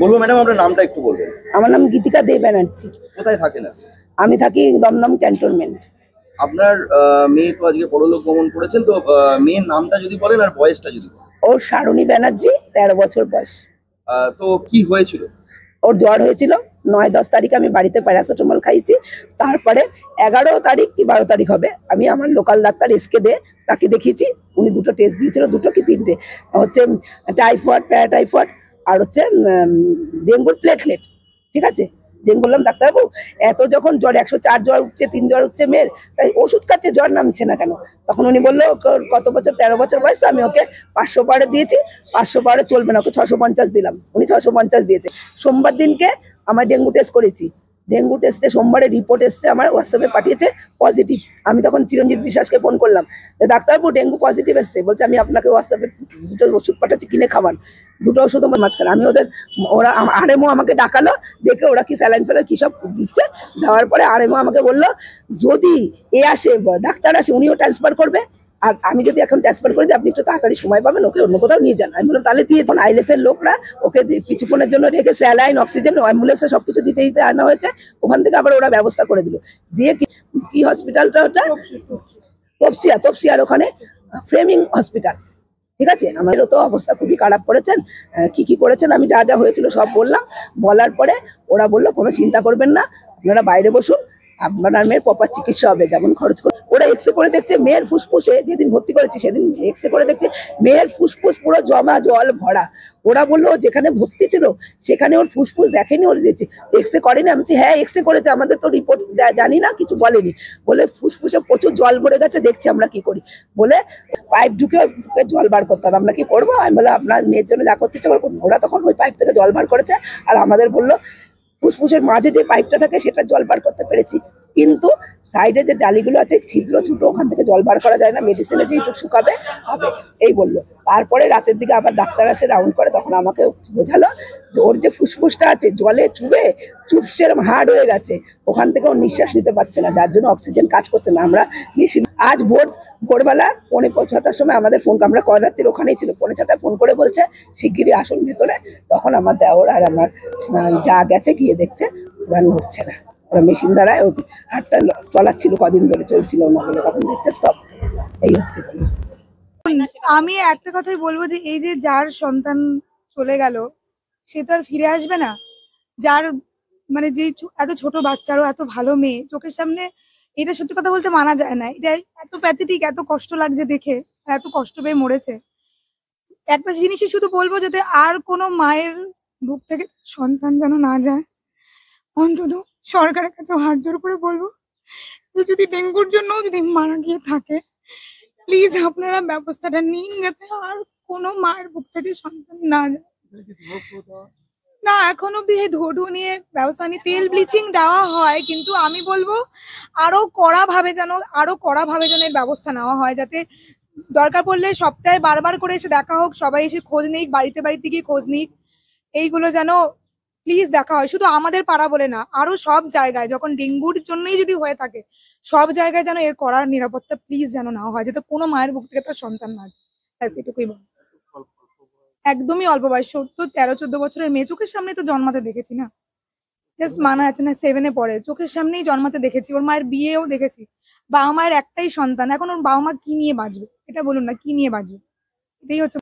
বলবো ম্যাডাম, আপনার নামটা একটু বলবেন। আমার নাম গীতিকা দে ব্যানার্জি। কোথায় থাকেন আপনি? আমি থাকি দমদম ক্যান্টনমেন্ট। আপনার মেয়ে তো আজকে পরলোক গমন করেছেন, তো মেয়ের নামটা যদি বলেন আর বয়সটা যদি বলেন। ওর সারণী ব্যানার্জি, 13 বছর বয়স। তো কি হয়েছিল? ওর জ্বর হয়েছিল 9-10 তারিখে, আমি বাড়িতে প্যারাসিটামল খাইছি। তারপরে 11 তারিখ কি 12 তারিখ হবে, আমি আমার লোকাল ডাক্তার এসকে দে তাকে দেখিয়েছি। উনি দুটো টেস্ট দিয়েছিল, দুটো কি তিনটে, হচ্ছে টাইফয়েড, প্যারাটাইফয়েড, আর হচ্ছে ডেঙ্গুর প্লেটলেট। ঠিক আছে, ডেঙ্গু বললাম ডাক্তারবাবু এত যখন জ্বর 104 জ্বর উঠছে, 3 জ্বর উঠছে মেয়ের, তাই ওষুধ খাচ্ছে, জ্বর নামছে না কেন? তখন উনি বললো কত বছর, 13 বছর বয়স। আমি ওকে 500 পাউডার দিয়েছি, 500 পাউডার চলবে না, ওকে 650 দিলাম। উনি 650 দিয়েছে। সোমবার দিনকে আমার ডেঙ্গু টেস্ট করেছি, ডেঙ্গু টেস্টে সোমবারে রিপোর্ট এসছে, আমার হোয়াটসঅ্যাপে পাঠিয়েছে পজিটিভ। আমি তখন চিরঞ্জিত বিশ্বাসকে ফোন করলাম, ডাক্তারবাবু ডেঙ্গু পজিটিভ এসছে। বলছে আমি আপনাকে হোয়াটসঅ্যাপে দুটো ওষুধ পাঠাচ্ছি, কিনে খাবার। দুটো ওষুধ আমার মাঝখানে, আমি ওদের ওরা আরএমও আমাকে ডাকালো, দেখে ওরা কি স্যালাইন ফেলাইন কি সব দিচ্ছে। দেওয়ার পরে আরএমও আমাকে বললো যদি আসে, ডাক্তার আসে, উনিও ট্রান্সফার করবে, আর আমি যদি এখন ট্রান্সফার করে দিই আপনি একটু তাড়াতাড়ি সময় পাবেন, ওকে অন্য কোথাও নিয়ে যান। আমি বললাম তাহলে দিয়ে তখন আইলেসের লোকরা ওকে কিছুক্ষণের জন্য রেখে স্যালাইন, অক্সিজেন, অ্যাম্বুলেন্সে সবকিছু দিতে দিতে আনা হয়েছে। ওখান থেকে আবার ওরা ব্যবস্থা করে দিল। দিয়ে কি হসপিটালটা ওটা তপসিয়ার ওখানে ফ্রেমিং হসপিটাল। ঠিক আছে, আমারও তো অবস্থা খুবই খারাপ করেছেন। কি করেছেন আমি যা যা হয়েছিল সব বললাম। বলার পরে ওরা বললো কোনো চিন্তা করবেন না, আপনারা বাইরে বসুন, আপনার মেয়ের প্রপার চিকিৎসা হবে, যেমন খরচ করে। ওরা এক্সরে করে দেখছে মেয়ের ফুসফুসে, যেদিন ভর্তি করেছি সেদিন এক্সরে করে দেখছে মেয়ের ফুসফুস পুরো জমা জল ভরা। ওরা বললো যেখানে ভর্তি ছিল সেখানে ওর ফুসফুস দেখেনি, ওর এক্সরে করেনি। আমি বলছি হ্যাঁ এক্সরে করেছে, আমাদের তো রিপোর্ট জানি না, কিছু বলেনি। বলে ফুসফুসে প্রচুর জল ভরে গেছে, দেখছি আমরা কি করি। বলে পাইপ ঢুকে জল বার করতে হবে, আমরা কি করবো? আমি বলে আপনার মেয়ের জন্য যা করতে ইচ্ছে করুন। ওরা তখন ওই পাইপ থেকে জল বার করেছে, আর আমাদের বললো ফুসফুসের মাঝে যে পাইপটা থাকে সেটা জল বার করতে পেরেছি, কিন্তু সাইডে যে জালিগুলো আছে ছিদ্র ছোট, ওখান থেকে জল বার করা যায় না, মেডিসিনে যেটুকু শুকাবে হবে, এই বললো। তারপরে রাতের দিকে আবার ডাক্তার আসে রাউন্ড করে, তখন আমাকে বোঝালো যে ওর যে ফুসফুসটা আছে জলে চুবে চুপসে হার্ড হয়ে গেছে, ওখান থেকে ওর নিঃশ্বাস নিতে পারছে না, যার জন্য অক্সিজেন কাজ করছে না। আমরা আজ ভোরবেলা 5:45টার সময় আমাদের ফোন, আমরা কয়রাত্রির ওখানেই ছিল, 5:45টায় ফোন করে বলছে শিগগিরই আসুন ভেতরে। তখন আমার দেওর আর আমার যা গেছে, গিয়ে দেখছে ওরা নড়ছে না, ওরা মেশিন দ্বারা হাতটা চলাচ্ছিল, কদিন ধরে চলছিল না বলে, তখন দেখছে সব এই হচ্ছে। আমি একটা কথাই বলবো যে এই যে যার সন্তান চলে গেল সে তো আর ফিরে আসবে না। যার মানে যে এত ছোট বাচ্চারও এত ভালো মেয়ে চোখের সামনে, এটা সত্যি কথা বলতে মানা যায় না। এটা এত প্যাথেটিক, এত কষ্ট লাগছে দেখে, এত কষ্ট পেয়ে মরেছে। একটা জিনিসই শুধু বলবো, যাতে আর কোনো মায়ের বুক থেকে সন্তান যেন না যায়। অন্তত সরকারের কাছে হাত জোর করে বলবো যে যদি ডেঙ্গুর জন্য যদি মারা গিয়ে থাকে, প্লিজ আপনারা ব্যবস্থাটা নিন যাতে আর কোনো মায়ের বুক থেকে সন্তান না যায়। না, এখন অব্দি ধোঁয়াটু নিয়ে ব্যবস্থা নেই। তেল ব্লিচিং দেওয়া হয়, কিন্তু আমি বলবো আরো কড়া ভাবে যেন এর ব্যবস্থা নেওয়া হয়, যাতে দরকার পড়লে সপ্তাহে বারবার করে এসে দেখা হোক, সবাই এসে খোঁজ নিক, বাড়িতে গিয়ে খোঁজ নিক। এইগুলো যেন প্লিজ দেখা হয়, শুধু আমাদের পাড়া বলে না, আরো সব জায়গায় যখন ডেঙ্গুর জন্যই যদি হয়ে থাকে, সব জায়গায় যেন এর করার নিরাপত্তা প্লিজ যেন নেওয়া হয়, যাতে কোনো মায়ের বুক থেকে তার সন্তান না যায়। এটুকুই বল। একদমই অল্প বয়স, 13-14 বছরের মেয়ে, চোখের সামনে তো জন্মাতে দেখেছি না, জাস্ট মানা আছে না, 7-এ পড়ে, চোখের সামনেই জন্মাতে দেখেছি, ওর মায়ের বিয়েও দেখেছি। বাবা মায়ের একটাই সন্তান, এখন ওর বাবা মা কি নিয়ে বাঁচবে? এটা বলুন না, কি নিয়ে বাঁচবে? এটাই হচ্ছে